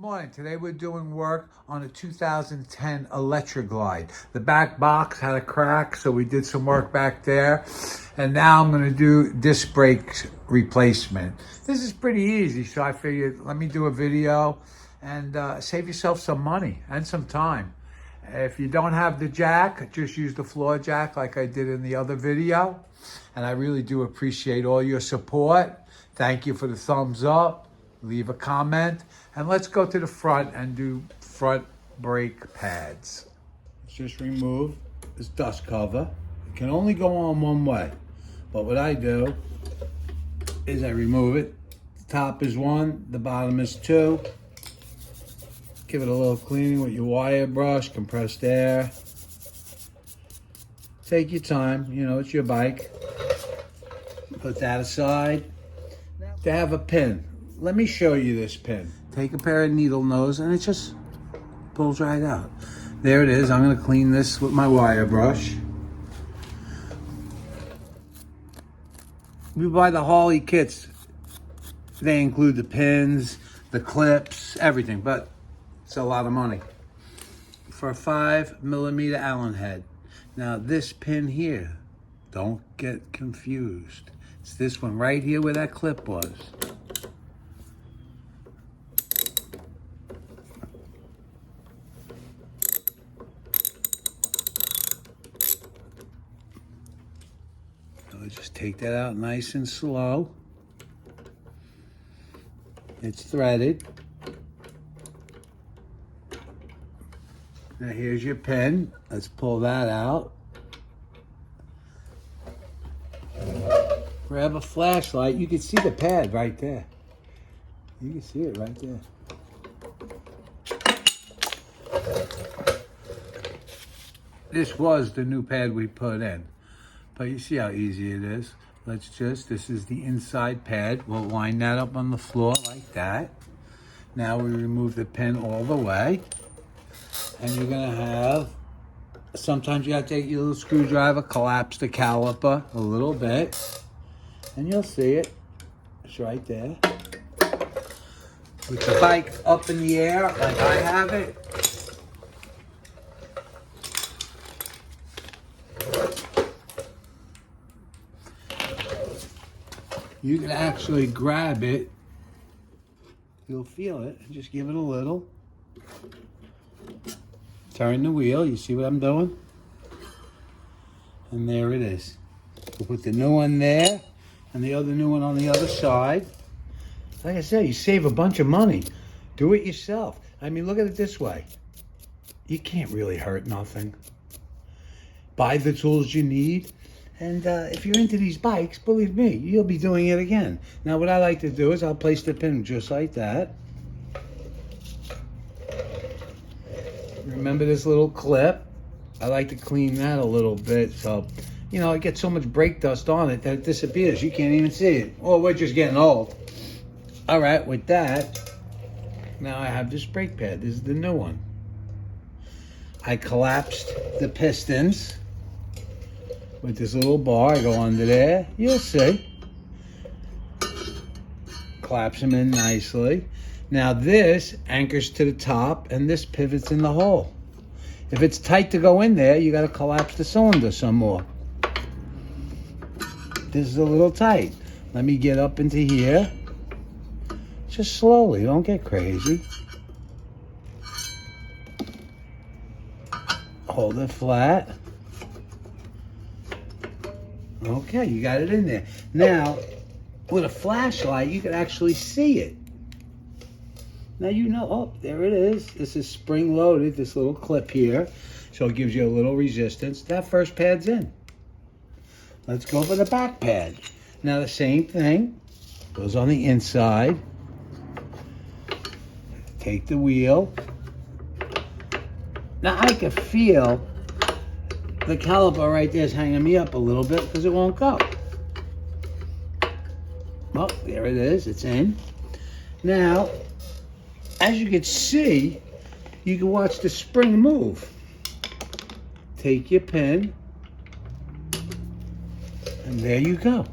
Morning. Today we're doing work on a 2010 Electra Glide. The back box had a crack, so we did some work back there. And now I'm going to do disc brake replacement. This is pretty easy, so I figured let me do a video and save yourself some money and some time. If you don't have the jack, just use the floor jack like I did in the other video. And I really do appreciate all your support. Thank you for the thumbs up. Leave a comment, and let's go to the front and do front brake pads. Let's just remove this dust cover. It can only go on one way, but what I do is I remove it. The top is one, the bottom is two. Give it a little cleaning with your wire brush, compressed air. Take your time, you know, it's your bike. Put that aside. To have a pin. Let me show you this pin. Take a pair of needle nose and it just pulls right out. There it is. I'm going to clean this with my wire brush. You buy the Harley kits. They include the pins, the clips, everything, but it's a lot of money. For a 5mm Allen head. Now this pin here, don't get confused. It's this one right here where that clip was. Just take that out nice and slow. It's threaded. Now here's your pin. Let's pull that out. Grab a flashlight. You can see the pad right there. You can see it right there. This was the new pad we put in. But you see how easy it is. This is the inside pad. We'll line that up on the floor like that. Now we remove the pin all the way. And you're gonna have, sometimes you gotta take your little screwdriver, collapse the caliper a little bit. And you'll see it. It's right there. With the bike up in the air, like I have it. You can actually grab it. You'll feel it. Just give it a little. Turn the wheel. You see what I'm doing? And there it is. We'll put the new one there and the other new one on the other side. Like I said, you save a bunch of money. Do it yourself. I mean, look at it this way. You can't really hurt nothing. Buy the tools you need. And if you're into these bikes, believe me, you'll be doing it again. Now, what I like to do is I'll place the pin just like that. Remember this little clip? I like to clean that a little bit. So, you know, I get so much brake dust on it that it disappears. You can't even see it. Oh, we're just getting old. All right, with that, now I have this brake pad. This is the new one. I collapsed the pistons. With this little bar, I go under there. You'll see. Collapse them in nicely. Now this anchors to the top, and this pivots in the hole. If it's tight to go in there, you got to collapse the cylinder some more. This is a little tight. Let me get up into here. Just slowly, don't get crazy. Hold it flat. Okay, you got it in there. Now, with a flashlight, you can actually see it. Now you know, oh, there it is. This is spring-loaded, this little clip here. So it gives you a little resistance. That first pad's in. Let's go for the back pad. Now the same thing. Goes on the inside. Take the wheel. Now I can feel the caliper right there is hanging me up a little bit because it won't go. Well, there it is. It's in. Now, as you can see, you can watch the spring move. Take your pin, and there you go.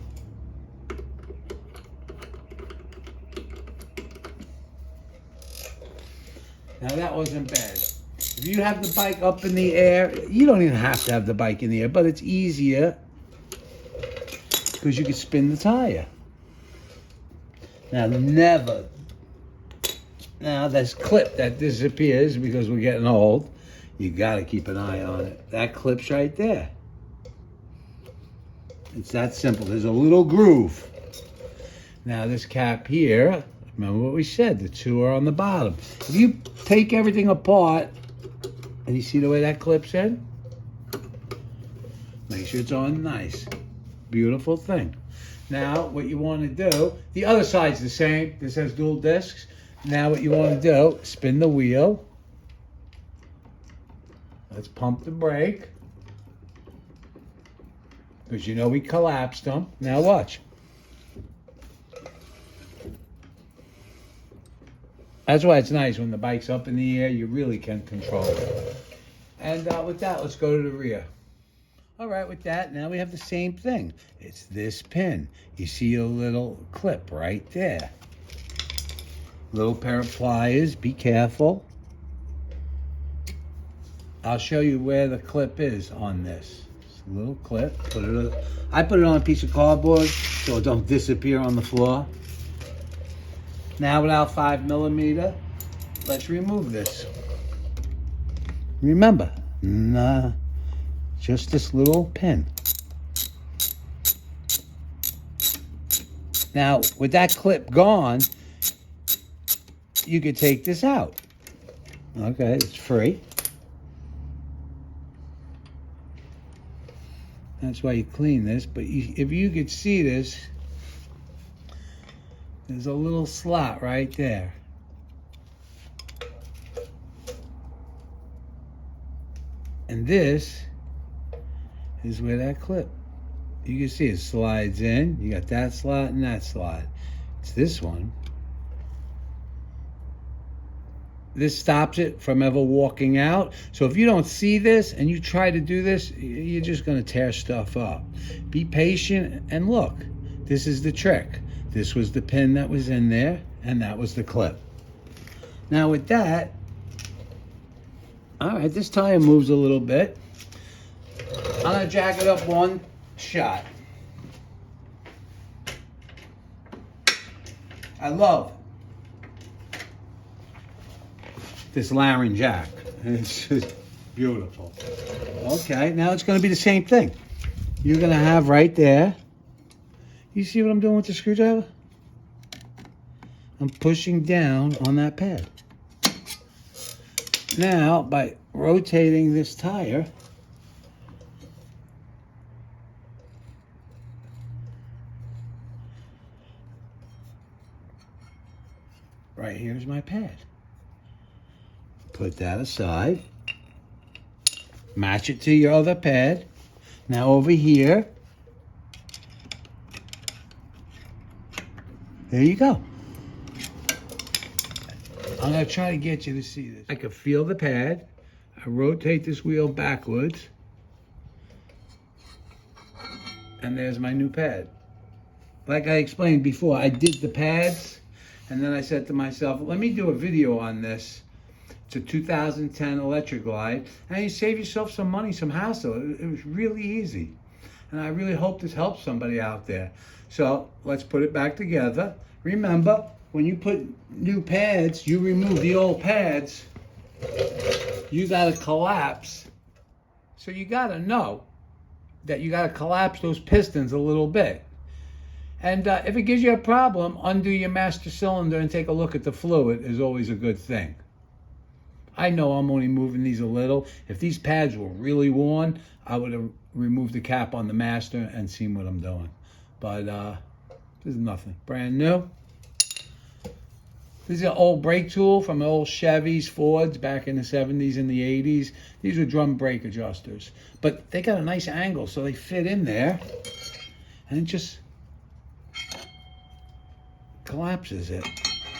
Now that wasn't bad. If you have the bike up in the air, you don't even have to have the bike in the air, but it's easier because you can spin the tire. Now this clip that disappears because we're getting old, you gotta keep an eye on it. That clip's right there. It's that simple. There's a little groove. Now this cap here, remember what we said, the two are on the bottom. If you take everything apart, and you see the way that clips in? Make sure it's on nice. Beautiful thing. Now, what you want to do, the other side's the same. This has dual discs. Now what you want to do, spin the wheel. Let's pump the brake. Because you know we collapsed them. Now watch. That's why it's nice when the bike's up in the air, you really can control it. And with that, let's go to the rear. All right, with that, now we have the same thing. It's this pin. You see a little clip right there. Little pair of pliers, be careful. I'll show you where the clip is on this. It's a little clip. I put it on a piece of cardboard so it don't disappear on the floor. Now with our 5mm, let's remove this. Remember, just this little pin. Now, with that clip gone, you could take this out. Okay, it's free. That's why you clean this, but if you could see this, there's a little slot right there. And this is where that clip, you can see it slides in. You got that slot and that slot. It's this one. This stops it from ever walking out. So if you don't see this and you try to do this, you're just gonna tear stuff up. Be patient and look, this is the trick. This was the pin that was in there, and that was the clip. Now with that, all right, this tire moves a little bit. I'm gonna jack it up one shot. I love this Laren jack. It's just beautiful. Okay, now it's gonna be the same thing. You're gonna have right there, you see what I'm doing with the screwdriver? I'm pushing down on that pad. Now, by rotating this tire, right here's my pad. Put that aside. Match it to your other pad. Now over here, there you go. I'm gonna try to get you to see this. I can feel the pad. I rotate this wheel backwards. And there's my new pad. Like I explained before, I did the pads, and then I said to myself, let me do a video on this. It's a 2010 Electra Glide, and you save yourself some money, some hassle. It was really easy. And I really hope this helps somebody out there. So let's put it back together. Remember, when you put new pads, you remove the old pads, you gotta collapse. So you gotta know that you gotta collapse those pistons a little bit. And if it gives you a problem, undo your master cylinder and take a look at the fluid is always a good thing. I know I'm only moving these a little. If these pads were really worn, I would have removed the cap on the master and seen what I'm doing. But this is nothing. Brand new. This is an old brake tool from old Chevys, Fords back in the 70s and the 80s. These were drum brake adjusters. But they got a nice angle, so they fit in there. And it just collapses it.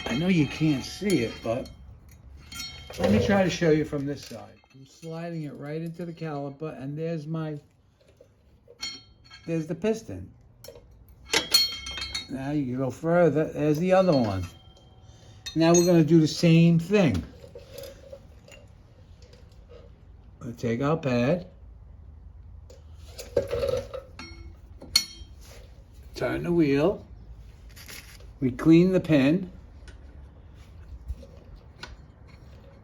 I know you can't see it, but let me try to show you from this side. I'm sliding it right into the caliper, and there's the piston. Now you can go further. There's the other one. Now we're going to do the same thing. we'll take our pad, turn the wheel, we clean the pin,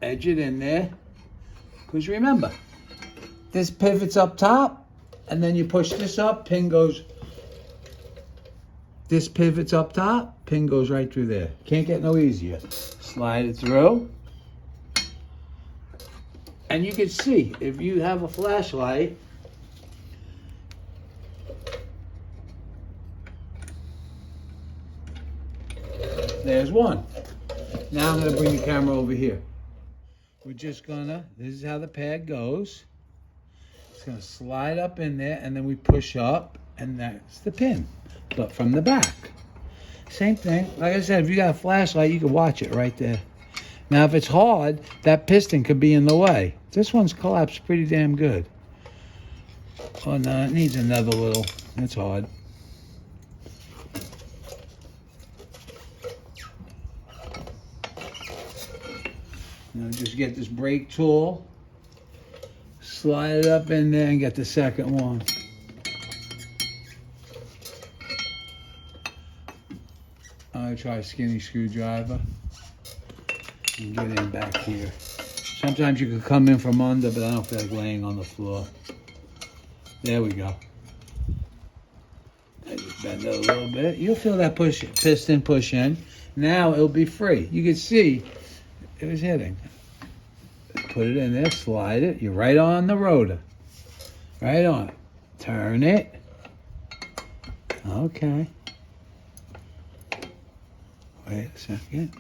edge it in there, because remember, this pivots up top, and then you push this up, pin goes, this pivots up top, pin goes right through there. Can't get no easier. Slide it through. And you can see, if you have a flashlight, there's one. Now I'm gonna bring the camera over here. We're just gonna, this is how the pad goes. It's gonna slide up in there, and then we push up, and that's the pin, but from the back. Same thing, like I said, if you got a flashlight, you can watch it right there. Now, if it's hard, that piston could be in the way. This one's collapsed pretty damn good. Oh no, it needs another little, it's hard. Now just get this brake tool, slide it up in there and get the second one. I'm gonna try a skinny screwdriver and get in back here. Sometimes you could come in from under, but I don't feel like laying on the floor. There we go. I just bend it a little bit. You'll feel that piston push in. Now it'll be free. You can see it was hitting. Put it in there, slide it. You're right on the rotor. Right on it. Turn it. Okay. Wait a second.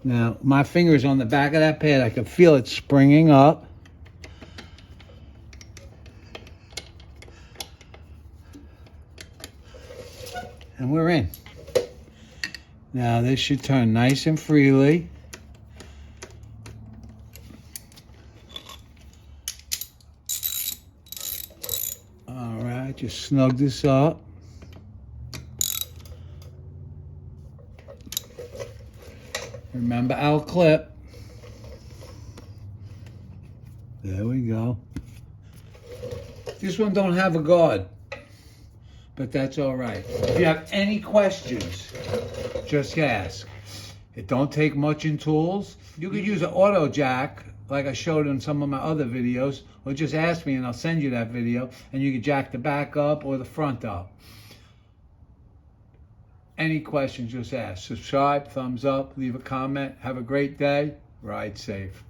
Now, my finger's on the back of that pad. I can feel it springing up. And we're in. Now, this should turn nice and freely. All right, just snug this up. Remember our clip. There we go. This one don't have a guard, but that's all right. If you have any questions, just ask. It don't take much in tools. You could use an auto jack, like I showed in some of my other videos, or just ask me and I'll send you that video, and you can jack the back up or the front up. Any questions, just ask. Subscribe, thumbs up, leave a comment. Have a great day. Ride safe.